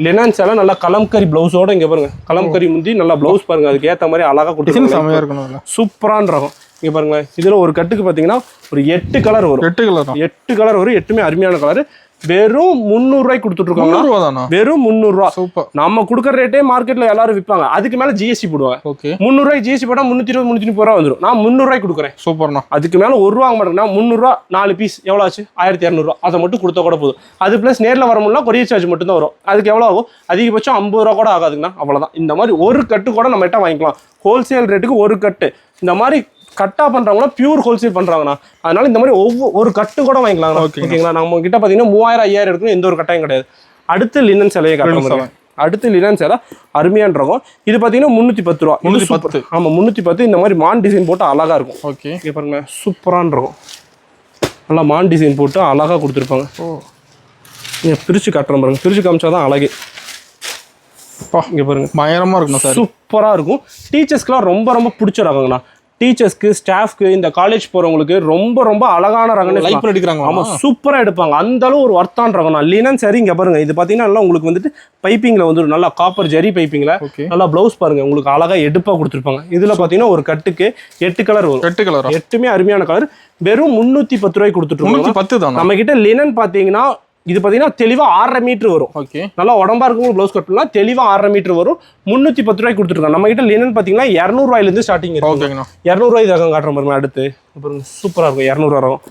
லினன் சேலை நல்லா கலம்கரி ப்ளவுஸோட. இங்கே பாருங்க கலம்கரி முந்தி நல்லா ப்ளவுஸ் பாருங்க, அதுக்கு ஏற்ற மாதிரி அழகாக கொடுத்து சூப்பரான ரகம். இங்கே பாருங்க இதில் ஒரு கட்டுக்கு பார்த்தீங்கன்னா ஒரு 8 கலர் வரும். 8 கலர் வரும். 8மே அருமையான கலர். வெறும் 300 ரூபாய்க்கு கொடுத்துட்ருக்காங்க. வெறும் 300 ரூபா. சூப்பர். நம்ம கொடுக்குற ரேட்டே மார்க்கெட்ல எல்லாரும் விற்பாங்க. அதுக்கு மேல ஜிஎஸ்டி போடுவாங்க. 300 ரூபாய்க்கு ஜிஎஸ்டி போட்டா 320 330 ரூபா வந்துடும். நான் 300 ரூபாய்க்கு கொடுக்குறேன். சூப்பர்ண்ணா. அதுக்கு மேல 1 ரூபா வாங்க மாட்டேங்கன்னா 300 ரூபா 4 பீஸ் எவ்வளோ ஆச்சு, 1200 ரூபா. அதை மட்டும் கொடுத்தா கூட போதும். அது பிளஸ் நேரில் வர முடியல கொரியர் சார்ஜ் மட்டும் தான் வரும். அதுக்கு எவ்வளோ ஆகும், அதிகபட்சம் 50 ரூபா கூட ஆகாதுங்கண்ணா. அவ்வளோதான். இந்த மாதிரி ஒரு கட்டு கூட நம்ம கிட்ட வாங்கிக்கலாம். ஹோல்சேல் ரேட்டுக்கு ஒரு கட்டு. இந்த மாதிரி கட்டா பண்றாங்கன்னா பியூர் ஹோல்சேல் பண்றாங்கண்ணா. அதனால இந்த மாதிரி ஒரு கட்டு கூட வாங்கிக்கலாம். ஓகேங்களா, நம்ம கிட்ட பாத்தீங்கன்னா 3000 5000 எடுக்கணும், எந்த ஒரு கட்டாயம் கிடையாது. அடுத்து லினன் சேலையை காட்டுறோம். அடுத்து லினன் சேலை அருமையான ரகம். இது பாத்தீங்கன்னா 310 ரூபா. 310. ஆமா 310. இந்த மாதிரி மான் டிசைன் போட்டு அழகா இருக்கும். ஓகே, இங்க பாருங்க சூப்பரான ரகம். நல்லா மான் டிசைன் போட்டு அழகா கொடுத்துருப்பாங்க. பிரிச்சு காட்டுறோம் பாருங்க. பிரிச்சு காமிச்சாதான் அழகு. இங்க பாருங்க பயங்கரமா இருக்கும். சூப்பரா இருக்கும். டீச்சர்ஸ்க்குலாம் ரொம்ப ரொம்ப பிடிச்ச ரகங்கண்ணா. டீச்சர்ஸ்க்கு, ஸ்டாஃப்க்கு, இந்த காலேஜ் போறவங்களுக்கு ரொம்ப ரொம்ப அழகான ரகம். லைஃப் எடுக்கிறாங்க. ஆமா சூப்பரா எடுப்பாங்க. அந்த அளவு ஒரு ஒர்த்தான ரகம். லினன் சரி. இங்க பாருங்க இது பாத்தீங்கன்னா நல்லா உங்களுக்கு வந்துட்டு பைப்பிங்ல வந்து நல்லா காப்பர் ஜெரி பைப்பிங்ல நல்லா பிளவுஸ் பாருங்க உங்களுக்கு அழகா எடுப்பா கொடுத்துருப்பாங்க. இதுல பாத்தீங்கன்னா ஒரு கட்டுக்கு 8 கலர் வரும். 8 கலர் 8மே அருமையான கலர். வெறும் 310 ரூபாய்க்கு கொடுத்துட்டு இருக்கோம். நம்ம கிட்ட லினன் பாத்தீங்கன்னா இது பார்த்தீங்கன்னா தெளிவாக 6.5 மீட்டர் வரும். ஓகே, நல்லா உடம்பா இருக்கும். ப்ளவுஸ் கட் பண்ணலாம். தெளிவாக 6.5 மீட்டர் வரும். 310 ரூபாய்க்கு கொடுத்துருக்காங்க. நம்ம கிட்ட லினன் பார்த்தீங்கன்னா 200 ரூபாயிலேருந்து ஸ்டார்டிங் இருக்கு. 200 ரூபாய் ரகம் காட்டுறோம் பாருங்க. அடுத்து அப்புறம் சூப்பராக இருக்கும் 200 ரகம்.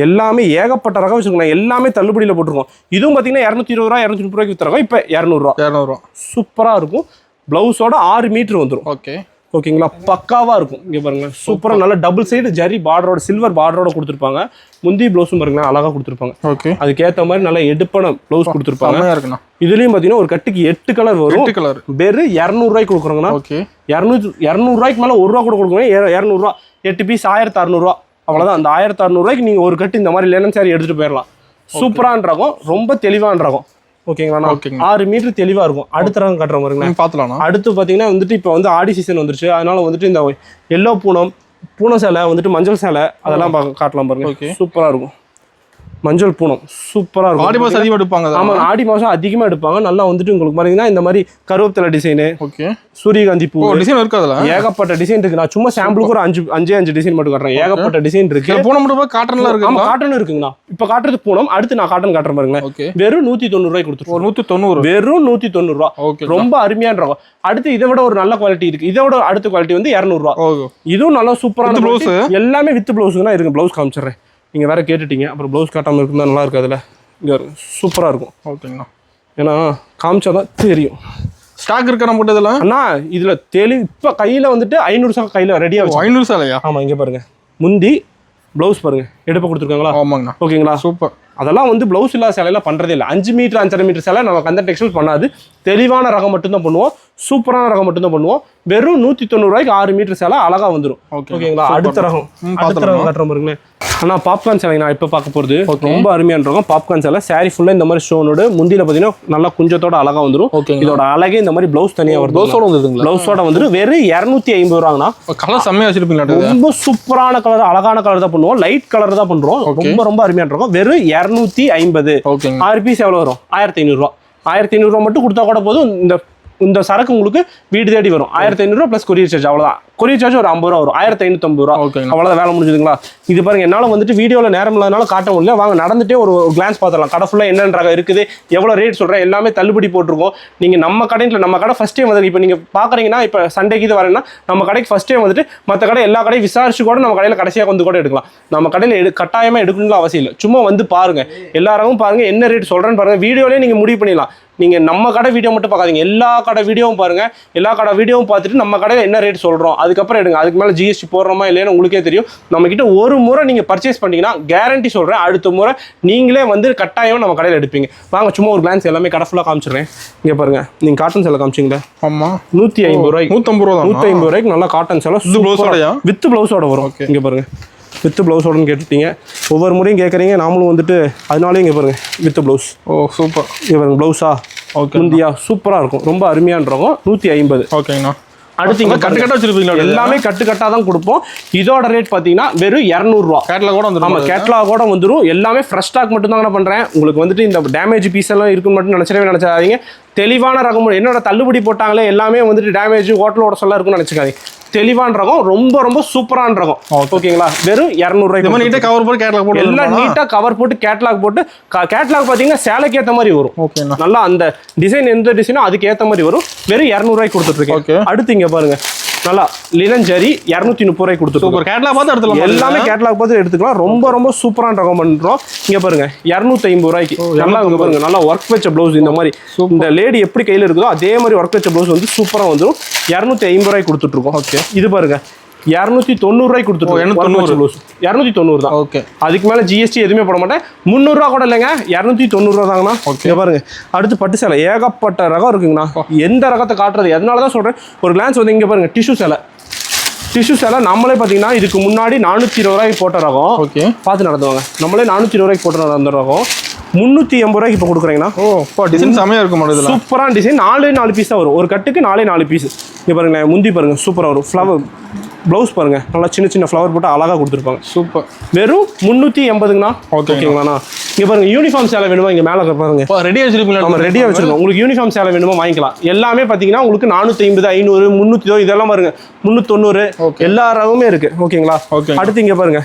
எல்லாமே ஏகப்பட்ட ரகம் வச்சுக்கோங்க. எல்லாமே தள்ளுபடியில் போட்டிருக்கோம். இதுவும் பார்த்தீங்கன்னா 220 ரூபா 230 ரூபாய்க்கு விற்றுறோம். இப்போ 200 ரூபா. சூப்பராக இருக்கும். ப்ளவுஸோட 6 மீட்டர் வந்துடும். ஓகே, ஓகேங்களா, பக்காவா இருக்கும். இங்க பாருங்க சூப்பரா நல்ல டபுள் சைடு ஜரி பார்டரோட சில்வர் பார்டரோட கொடுத்துருப்பாங்க. முந்தி ப்ளவுஸும் பாருங்க அழகா கொடுத்துருப்பாங்க. ஓகே, அதுக்கேற்ற மாதிரி நல்ல எடுப்பான ப்ளவுஸ் கொடுத்துருப்பாங்க. இதுலயும் பாத்தீங்கன்னா ஒரு கட்டுக்கு 8 கலர் வரும். 8 கலர் வெறும் 200 ரூபாய்க்கு கொடுக்குறோங்கண்ணா. ஓகே, 200 ரூபாய்க்கு மேல 1 ரூபா கூட கொடுக்குறோம். 200 ரூபா 8 பீஸ் 1600 ரூபா. அவ்வளவுதான். அந்த 1600 ரூபாய்க்கு நீங்க ஒரு கட்டு இந்த மாதிரி லினன் சாரி எடுத்துட்டு போயிடலாம். சூப்பரான ரகம், ரொம்ப தெளிவான ரகம். ஓகேங்களா, 6 மீட்டர் தெளிவா இருக்கும். அடுத்த ரகம் காட்டுற மாதிரி பாத்துலாம். அடுத்து பாத்தீங்கன்னா வந்துட்டு இப்போ வந்து ஆடி சீசன் வந்துருச்சு. அதனால வந்துட்டு இந்த எல்லோ பூனை சேலை வந்துட்டு மஞ்சள் சேலை அதெல்லாம் காட்டலாம் பாருங்க. சூப்பரா இருக்கும். மஞ்சள் பூனம் சூப்பரா இருக்கும். ஆடி மாசம் அதிகமா எடுப்பாங்க. ஆமா, ஆடி மாசம் அதிகமா எடுப்பாங்க. நல்லா வந்துட்டு உங்களுக்கு பாத்தீங்கன்னா இந்த மாதிரி கருவேப்பிலை டிசைனு, ஓகே, சூரியகாந்தி பூ டிசைன் இருக்கு. அதுல ஏகப்பட்ட டிசைன் இருக்கு. நான் சும்மா சாம்பிளுக்கு ஒரு 5 டிசைன் மட்டும் காட்டுறேன். ஏகப்பட்ட டிசைன் இருக்கு. பூனம் மட்டும் காட்டன்லாம் இருக்கு. ஆமா, காட்டன் இருக்குங்கண்ணா. இப்ப காட்டுறது பூனம். அடுத்து நான் காட்டன் காட்டுறேன் பாருங்க. வெறும் 190 ரூபாய் கொடுத்துருவோம். 190. வெறும் 190 ரூபா. ரொம்ப அருமையான ரகம். அடுத்து இதை விட ஒரு நல்ல குவாலிட்டி இருக்கு. இதை விட அடுத்த குவாலிட்டி வந்து 200 ரூபா. இதுவும் நல்லா சூப்பரான ப்ளவுஸ். எல்லாமே வித் ப்ளவுஸுங்க இருக்கு. ப்ளவுஸ் காமிச்சிடுறேன். நீங்கள் வேறு கேட்டுட்டீங்க. அப்புறம் ப்ளவுஸ் காட்டாமல் இருக்குன்னா நல்லா இருக்குது. அதில் இங்கே சூப்பராக இருக்கும். ஓகேங்கண்ணா, ஏன்னா காமிச்சா தான் தெரியும். ஸ்டாக் இருக்கா நம்ம போட்டதில் அண்ணா. இதில் இப்போ கையில் வந்துட்டு 500 சேலை கையில் ரெடியாக வச்சு. 500 சேலையா? ஆமாம். இங்கே பாருங்கள் முந்தி ப்ளவுஸ் பாருங்கள் எடுப்ப கொடுத்துருக்காங்களா? ஆமாங்கண்ணா. ஓகேங்களா, சூப்பர். அதெல்லாம் வந்து ப்ளவுஸ் இல்லாத சேலையெல்லாம் பண்ணுறதே இல்லை. 5 மீட்டர் 5.5 மீட்டர் சேலை நம்ம அந்த டெக்ஸ்டைல் பண்ணாது. தெளிவான ரகம் மட்டும்தான் பண்ணுவோம். சூப்பரான ரகம் மட்டும்தான் பண்ணுவோம். வெறும் 190 ரூபாய்க்கு 6 மீட்டர் சேலை அழகா வந்துடும். ஓகேங்களா, அடுத்த ரகம் காட்டுற பாருங்களேன். ஆனால் பாப்கார்ன் சேலை நான் இப்போ பார்க்க போகிறது ரொம்ப அருமையான ரகம். பாப்கார்ன் சேலை சாரி ஃபுல்லாக இந்த மாதிரி ஸ்டோனோட முந்தியில் பார்த்தீங்கன்னா நல்லா குஞ்சத்தோட அழகா வந்துடும். இதோட அழகே இந்த மாதிரி ப்ளவுஸ் தனியாக வரும். ப்ளவுஸோட வந்துருங்க. ப்ளவுஸோட வந்துட்டு வெறும் 250 ரூபாங்கண்ணா. கலர் செம்மையாக வச்சிருப்பீங்களா? ரொம்ப சூப்பரான கலர், அழகான கலர் தான் பண்ணுவோம். லைட் கலர் தான் பண்ணுறோம். ரொம்ப ரொம்ப அருமையான ரகம். வெறும் 250. 6 பீஸ் எவ்வளோ வரும்? 1500 ரூபா. 1500 ரூபா மட்டும் கொடுத்தா கூட போதும். இந்த இந்த சரக்கு உங்களுக்கு வீடு தேடி வரும் 1500 ப்ளஸ் கொரியர் சார்ஜ் அவ்வளோதான். கொரியர் சார்ஜ் ஒரு 50 ரூபா வரும் 1550 ரூபா. அவ்வளோதான் வேலை முடிஞ்சுதுங்களா. இது பாருங்க என்னால் வந்துட்டு வீடியோவில் நேரம் இல்லாதனால காட்ட முடியல. வாங்க நடந்துட்டே ஒரு கிளான்ஸ் பார்த்துடலாம். கடை ஃபுல்லாக என்னென்ன ரகம் இருக்குது, எவ்வளோ ரேட் சொல்கிறேன், எல்லாமே தள்ளுபடி போட்டிருக்கோம். நீங்கள் நம்ம கடையில் நம்ம கடை ஃபஸ்ட் டைம் வந்து இப்போ நீங்கள் பார்க்குறீங்கன்னா இப்போ சண்டேக்கு இது வரேன்னா நம்ம கடைக்கு ஃபஸ்ட் டைம் வந்துட்டு மற்ற கடை எல்லா கடையும் விசாரிச்சு கூட நம்ம கடையில் கடைசியாக வந்து கூட எடுக்கலாம். நம்ம கடையில் கட்டாயமாக எடுக்கணும்னு அவசியம் இல்லை. சும்மா வந்து பாருங்கள், எல்லா ரகமும் பாருங்கள், என்ன ரேட் சொல்கிறேன்னு பாருங்கள். வீடியோலேயே நீங்கள் முடிவு பண்ணிடலாம். நீங்கள் நம்ம கடை வீடியோ மட்டும் பார்க்காதீங்க, எல்லா கடை வீடியோவும் பாருங்கள். எல்லா கடை வீடியோவும் பார்த்துட்டு நம்ம கடையில் என்ன ரேட் சொல்கிறோம் அதுக்கப்புறம் எடுங்க. அதுக்கு மேலே ஜிஎஸ்டி போடுறோமா இல்லைன்னு உங்களுக்கே தெரியும். நம்மக்கிட்ட ஒரு முறை நீங்கள் பர்ச்சேஸ் பண்ணிங்கன்னா கேரண்டி சொல்கிறேன், அடுத்த முறை நீங்களே வந்து கட்டாயம் நம்ம கடையில் எடுப்பீங்க. வாங்க சும்மா ஒரு கிளான்ஸ் எல்லாமே கடை ஃபுல்லாக காமிச்சிடுறேன். இங்கே பாருங்கள், நீங்கள் காட்டன் சேலை காமிச்சிங்களே. ஆமாம், 150 ரூபாய்க்கு 150 ரூபா 150 ரூபாய்க்கு நல்லா காட்டன் சேலை வித் ப்ளவுஸோட வரும். இங்கே பாருங்கள் வித் ப்ளவுஸோடன்னு கேட்டுட்டீங்க. ஒவ்வொரு முறையும் கேட்குறீங்க, நாமளும் வந்துட்டு அதனாலே இங்கே பாருங்கள் வித் ப்ளவுஸ். O super. இங்கே பாருங்க ப்ளவுஸா முந்தியா சூப்பராக இருக்கும், ரொம்ப அருமையான்றோம். 150. ஓகேங்கண்ணா. அடுத்து இங்கே கட்டு கட்டாக வச்சிருப்பீங்களா? எல்லாமே கட்டு கட்டாக தான் கொடுப்போம். இதோட ரேட் பார்த்தீங்கன்னா வெறும் 200 ரூபா. கேட்லாக் கூட வந்துடும். ஆமாம், கேட்லாக் கூட வந்துடும். எல்லாமே ஃப்ரெஷ் ஸ்டாக் மட்டும் தான் பண்ணுறேன். உங்களுக்கு வந்துட்டு இந்த டேமேஜ் பீஸ் எல்லாம் இருக்குன்னு மட்டும் நினச்சிடாதீங்க. தெளிவான ரகம். என்னோட தள்ளுபடி போட்டாங்களே எல்லாமே வந்துட்டு டேமேஜ் ஹோட்டலோட சொல்ல இருக்குன்னு நினச்சிக்காதீங்க. தெளிவான ரகம், ரொம்ப ரொம்ப சூப்பரான ரகம். ஓகேங்களா, வெறும் 200 ரூபாய்க்கு நீட்டாக கவர் போட்டு கேட்லாக் போட்டு எல்லாம் நீட்டாக கவர் போட்டு கேட்லாக் போட்டு கேட்லாக் பார்த்தீங்கன்னா சேலைக்கு ஏற்ற மாதிரி வரும். ஓகேண்ணா. நல்லா அந்த டிசைன் எந்த டிசைனோ அதுக்கு ஏற்ற மாதிரி வரும். வெறும் 200 ரூபாய்க்கு கொடுத்துட்ருக்கேன். அடுத்து இங்கே பாருங்க நல்லா லினன் ஜரி 230 ரூபாய்க்கு கொடுத்துருக்கோம். கேட்லாக் பார்த்து எடுத்துக்கலாம். எல்லாமே கேட்லாக் பார்த்து எடுத்துக்கலாம். ரொம்ப ரொம்ப சூப்பரான ரகம் பண்ணுறோம். இங்கே பாருங்க 250 ரூபாய்க்கு நல்லா இங்கே பாருங்க நல்லா ஒர்க் வச்ச ப்ளவுஸ். இந்த மாதிரி இந்த லேடி எப்படி கையில் இருக்குதோ அதே மாதிரி ஒர்க் வச்ச ப்ளவுஸ் வந்து சூப்பராக வந்துடும். 250 ரூபாய்க்கு கொடுத்துட்ருக்கோம். ஓகே, இது பாருங்க 290 ரூபாய்க்கு கொடுத்துருக்கோம். 290 தான். ஓகே, அதுக்கு மேலே ஜிஎஸ்டி எதுவுமே போட மாட்டேன். 300 ரூபா கூட இல்லைங்க, 290 ரூபா தாங்கண்ணா. ஓகே பாருங்க. அடுத்து பட்டு சேலை ஏகப்பட்ட ரகம் இருக்குங்கண்ணா. எந்த ரகத்தை காட்டுறது, அதனால தான் சொல்கிறேன். ஒரு கிளான்ஸ் வந்து இங்கே பாருங்க டிஷ்யூ சேலை. டிஷ்யூ சேலை நம்மளே பார்த்தீங்கன்னா இதுக்கு முன்னாடி 420 ரூபாய்க்கு போட்ட ரகம். ஓகே, பார்த்து நடந்துவாங்க. நம்மளே 420 ரூபாய்க்கு போட்ட அந்த ரகம் 380 ரூபாய்க்கு இப்போ கொடுக்குறீங்கன்னா. ஓ இப்போ டிசைன் செமையாக இருக்கும். சூப்பரான டிசைன். 4 பீஸ் தான் வரும் ஒரு கட்டுக்கு. 4 பீஸ். இங்கே பாருங்க முந்தி பாருங்க சூப்பராக வரும். ஃப்ளவர் ப்ளவுஸ் பாருங்க நல்லா சின்ன சின்ன ஃப்ளவர் போட்டு அழகாக கொடுத்துருப்பாங்க. சூப்பர். வெறும் 380ங்கண்ணா. ஓகேங்கண்ணா. இங்கே பாருங்க யூனிஃபார்ம் சேலை வேணுமா? இங்கே மேலே பாருங்க ரெடியாக வச்சிருக்கீங்களா? நம்ம ரெடியாக வச்சிருக்கோம். உங்களுக்கு யூனிஃபார்ம் சேலை வேணுமா வாங்கிக்கலாம். எல்லாமே பார்த்தீங்கன்னா உங்களுக்கு 450, 500, 300 இதெல்லாம் பாருங்க 390 எல்லா ரகமுமே இருக்கு. ஓகேங்களா. ஓகே, அடுத்து இங்கே பாருங்க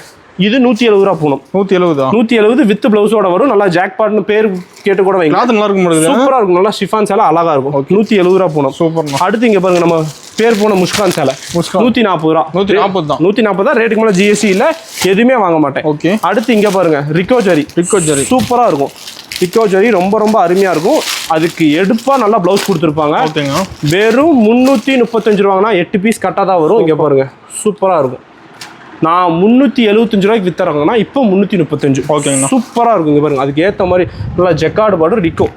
இது 170 ரூபா போகணும். 170 வித் பிளவுஸோட வரும். நல்லா ஜாக் பாட்னு பேர் கேட்டு கூட வைங்க. நல்லா இருக்கும். சூப்பராக இருக்கும். நல்லா ஷிஃபான் சேலை அழகா இருக்கும். 170 ரூபா போகணும். சூப்பர். அடுத்து இங்கே பாருங்க நம்ம பேர் போன முஸ்கான் சேலை 140 ரூபா. 140 தான். ரேட்டுக்கு மேலே ஜிஎஸ்டி இல்லை, எதுவுமே வாங்க மாட்டேன். ஓகே, அடுத்து இங்கே பாருங்க ரிக்கோ ஜரி சூப்பராக இருக்கும். ரிக்கோ ஜரி ரொம்ப ரொம்ப அருமையாக இருக்கும். அதுக்கு எடுப்பாக நல்லா ப்ளவுஸ் கொடுத்துருப்பாங்க. வெறும் 335 ரூபாங்கன்னா 8 பீஸ் கட்டாக தான் வரும். இங்கே பாருங்க சூப்பராக இருக்கும். நான் 375 ரூபாய்க்கு வித்துறாங்கன்னா இப்போ 335. ஓகேங்களா, சூப்பராக இருக்கும். இங்கே பாருங்க அதுக்கு ஏற்ற மாதிரி நல்லா ஜெக்கார்டு பார்டர் ரிக்கோ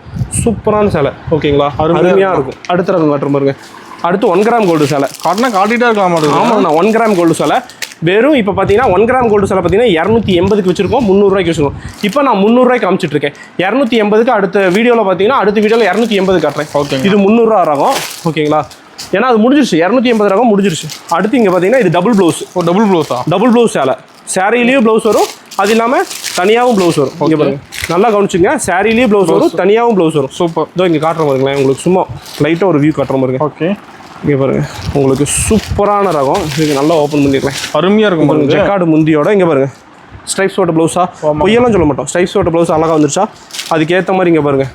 சூப்பரான சேலை. ஓகேங்களா, அருமையாக இருக்கும். அடுத்த ரகம் காட்டுற பாருங்க. அடுத்து 1 கிராம் கோல்டு சேலை. காட்டினா காட்டிகிட்டே இருக்கலாம். ஆமாங்கண்ணா, 1 கிராம் கோல்டு சேலை வெறும் இப்போ பார்த்தீங்கன்னா 1 கிராம் கோல்டு சேலை பார்த்தீங்கன்னா 280க்கு வச்சிருக்கோம். 300 ரூபாய்க்கு வச்சிருக்கோம். இப்போ நான் 300 ரூபாய்க்கு காமிச்சிட்டு இருக்கேன். 280க்கு அடுத்த வீடியோவில் பார்த்தீங்கன்னா அடுத்த வீடியோவில் 280 காட்டுறேன். ஓகே, இது 300 ரூபா ரகம். ஓகேங்களா, ஏன்னா அது முடிஞ்சிருச்சு. 280 ரகம் முடிஞ்சிருச்சு. அடுத்து இங்கே பார்த்தீங்கன்னா இது டபுள் ப்ளவுஸ். டபுள் ப்ளவுஸா? டபுள் ப்ளவுஸ் சேலை. சாரீலேயும் ப்ளவுஸ் வரும், அது இல்லாமல் தனியாகவும் ப்ளவுஸ் வரும். ஓகே பாருங்க நல்லா கவனிச்சுங்க. சாரீலேயும் ப்ளவுஸ் வரும், தனியாகவும் ப்ளவுஸ் வரும். சூப்பர். இதோ இங்கே காட்டுற பாருங்களேன், உங்களுக்கு சும்மா லைட்டாக ஒரு வியூ காட்டுற பாருங்க. ஓகே, இங்கே பாருங்க உங்களுக்கு சூப்பரான ரகம். இதுக்கு நல்லா ஓப்பன் பண்ணிக்கலாம். அருமையாக இருக்கும் பாருங்க. ஜெக்கார்டு முந்தியோட இங்கே பாருங்க ஸ்ட்ரைப்ஸ் ஓட்ட ப்ளவுஸா? பொய்யெல்லாம் சொல்ல மாட்டோம். ஸ்ட்ரைப்ஸ் ஓட்ட ப்ளவுஸ் அழகாக வந்துருச்சா? அதுக்கு ஏற்ற மாதிரி இங்கே பாருங்க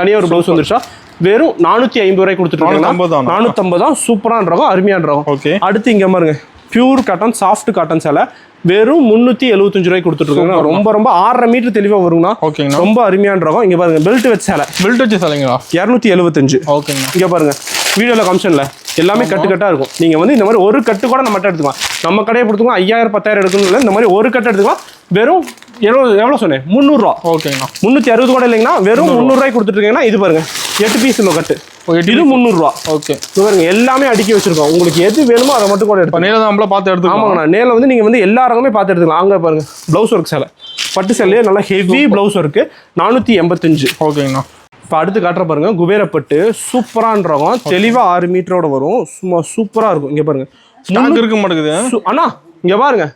தனியாக ஒரு ப்ளவுஸ் வந்துருச்சா? வெறும் 450 ரூபாய்க்கு கொடுத்துருக்காங்க. 450 தான். சூப்பரான ரகம், அருமையான ரகம். ஓகே, அடுத்து இங்கே பாருங்க பியூர் காட்டன் சாஃப்ட் காட்டன் சேலை வெறும் 375 ரூபாய்க்கு கொடுத்துருக்காங்க. ரொம்ப ரொம்ப 6.5 மீட்டர் தெளிவாக வருங்கண்ணா. ஓகேங்க, ரொம்ப அருமையான ரகம். இங்கே பாருங்க பெல்ட் வச்ச சேலை. பெல்ட் வச்ச சேலைங்களா? 275. ஓகேங்க, இங்கே பாருங்க வீடியோவில் கமிஷனில் எல்லாமே கட்டுக்கட்டாக இருக்கும். நீங்கள் வந்து இந்த மாதிரி ஒரு கட்டு கூட நம்ம எடுத்துக்கலாம். நம்ம கடையை கொடுத்துக்கலாம் 5000 10,000 எடுக்கணும். இந்த மாதிரி ஒரு கட்டு எடுத்துக்கலாம். வெறும் எவ்வளோ சொன்னேன்? 300 ரூபா. ஓகேங்கண்ணா. 360 கூட இல்லைங்கண்ணா, வெறும் 300 ரூபாய்க்கு கொடுத்துருக்கீங்கன்னா இது பாருங்க 8 பீஸ் இல்லை கட்டு. இது 300 ரூபா. ஓகே, பாருங்க எல்லாமே அடுக்கி வச்சிருக்கோம். உங்களுக்கு எது வேணுமோ அதை மட்டும் கூட எடுத்து நேரில் நம்மள பார்த்து எடுத்துக்கலாம். ஆமாங்கண்ணா, நேரில் வந்து நீங்கள் வந்து எல்லா ரகமே பார்த்து எடுத்துக்கலாம். அங்கே பாருங்க ப்ளவுஸ் ஒர்க் சேலை பட்டு சேலையே நல்லா ஹெவி ப்ளவுஸ் ஒர்க்கு 485. ஓகேங்கண்ணா. இப்போ அடுத்து காட்டுற பாருங்க குபேரப்பட்டு சூப்பரான ரகம். தெளிவாக 6 மீட்டரோட வரும். சும்மா சூப்பராக இருக்கும். இங்கே பாருங்க இருக்க மாட்டேங்குது அண்ணா. இங்கே பாருங்க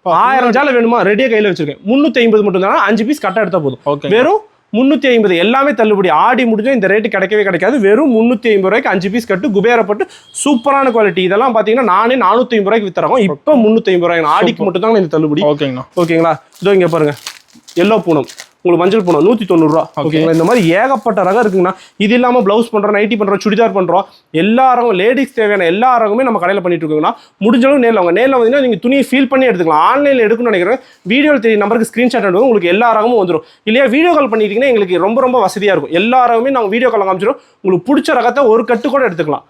1000 ஜாலை வேணுமா? ரெடியாக கையில் வச்சிருக்கேன். 350 மட்டும் தான். 5 பீஸ் கரெக்டாக எடுத்தால் போதும். வெறும் 350 எல்லாமே தள்ளுபடி. ஆடி முடிஞ்சா இந்த ரேட்டு கிடைக்கவே கிடைக்காது. வெறும் 350 ரூபாய்க்கு 5 பீஸ் கட்டு குபேரப்பட்டு சூப்பரான குவாலிட்டி. இதெல்லாம் பாத்தீங்கன்னா நானே 450 ரூபாய்க்கு வித்துறோம். இப்போ 350 ரூபாய்க்கு ஆடிக்கு மட்டும் தான் இந்த தள்ளுபடி. ஓகேங்கண்ணா. ஓகேங்களா? இதோ இங்க பாருங்க, எல்லோ பூனம் உங்களுக்கு மஞ்சள் பூனம் 190 ரூபா. ஓகேங்களா? இந்த மாதிரி ஏகப்பட்ட ரகம் இருக்குங்கண்ணா. இது இல்லாம பிளவுஸ் பண்றோம், நைட்டி பண்றோம், சுடிதார் பண்றோம். எல்லா ரகம் லேடிஸ் தேவையான எல்லா ரகமுமே நம்ம கடையில் பண்ணிட்டு இருக்கோம்னா, முடிஞ்ச அளவு நேரில் வாங்க. நேரில் வந்தீங்கன்னா நீங்க துணியை ஃபீல் பண்ணி எடுத்துக்கலாம். ஆன்லைனில் எடுக்கணும்னு நினைக்கிறேன், வீடியோவில் தெரிய நம்பருக்கு ஸ்கிரீன்ஷாட் எடுக்கும், உங்களுக்கு எல்லா ரகமும் வந்துடும். இல்லையா வீடியோ கால் பண்ணிட்டீங்கன்னா எங்களுக்கு ரொம்ப ரொம்ப வசதியா இருக்கும். எல்லா ரகமே நாங்கள் வீடியோ கால் காமிச்சிடும். உங்களுக்கு பிடிச்ச ரகத்தை ஒரு கட்டு கூட எடுத்துக்கலாம்.